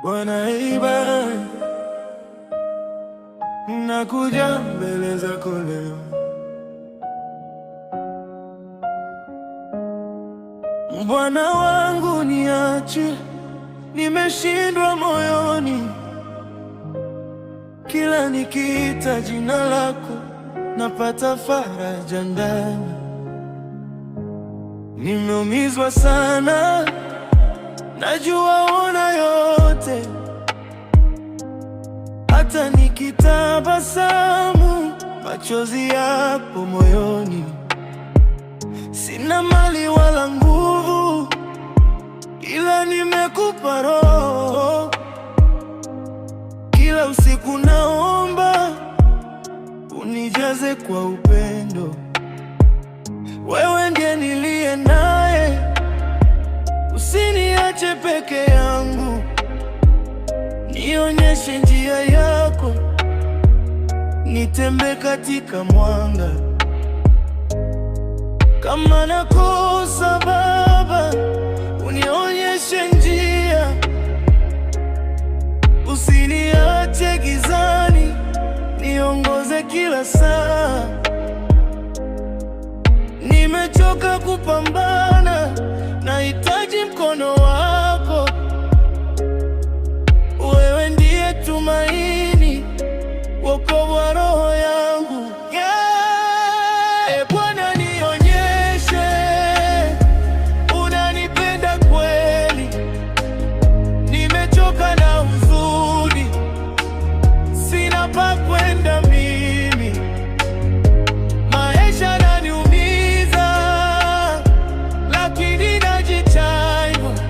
Bwana iba, nakuja mbele zako leo. Bwana wangu niache, nimeshindwa moyoni. Kila nikiita jina lako napata faraja ndani. Nimeumizwa sana, najua ona yote. Hata nikitabasamu machozi yapo moyoni. Sina mali wala nguvu, ila nimekupa roho. Kila usiku naomba unijaze kwa upendo. Wewe ndiye niliye naye, usiniache peke yangu. Nionyeshe njia yako, nitembee katika mwanga. Kama nakosa Baba, unionyeshe njia. Usiniache gizani, niongoze kila saa. Nimechoka kupambana, nahitaji mkono wako. Wewe ndiye tumaini, wokovu wa roho yangu. Bwana nionyeshe, unanipenda kweli. Nimechoka na huzuni, sina pa kwenda mimi. Maisha yananiumiza, lakini najitahidi.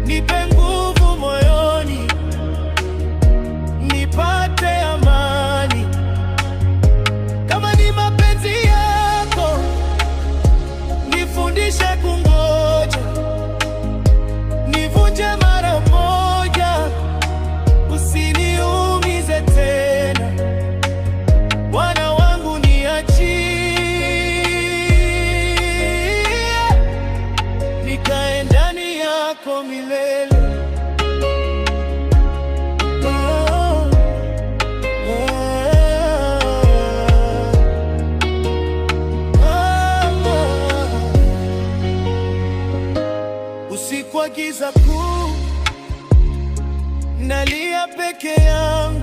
Nipe nguvu moyoni, nipate amani. Kama ni mapenzi yako, nifundishe kungoja. Nivunje mara moja, usiniumize tena. Bwana wangu niachie, nikae ndani yako milele. Usiku wa giza kuu, nalia peke yangu,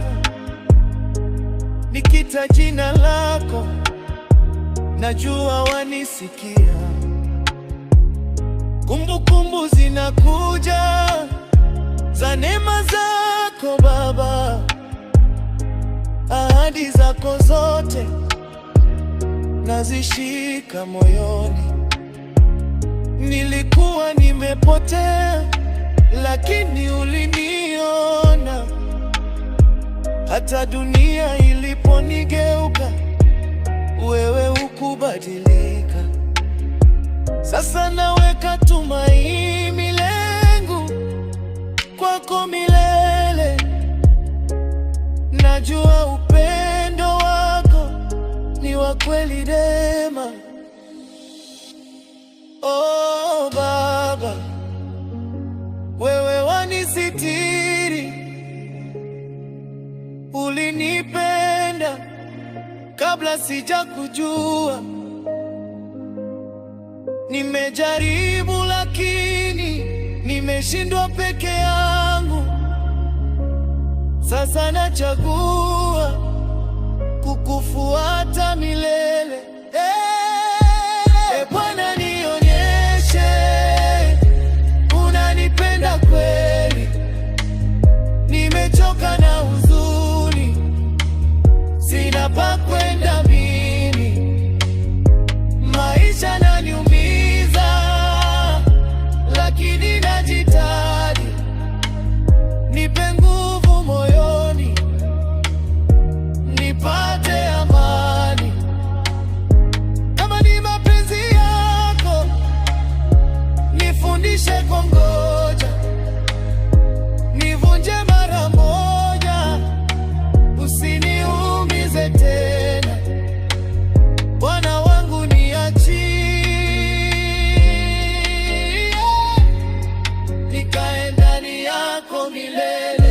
nikita jina lako, najua wanisikia. Kumbukumbu zinakuja za neema zako Baba, ahadi zako zote nazishika moyoni. Nilikuwa nimepotea, lakini uliniona. Hata dunia iliponigeuka, wewe hukubadilika. Sasa naweka tumaini langu kwako milele. Najua upendo wako ni wa kweli daima. Oh Baba, wewe wanisitiri. Ulinipenda kabla sijakujua. Nimejaribu lakini nimeshindwa peke yangu. Sasa nachagua kukufuata milele. Bwana nionyeshe, unanipenda kweli. Nimechoka na huzuni, sina pa kwenda mimi. Maisha yananiumiza, lakini najitahidi. Nipe nguvu moyoni, nipate amani. Kama ni mapenzi yako, nifundishe kungoja. Nivunje mara moja, usiniumize tena. Bwana wangu niachie, nikae ndani ya yako milele.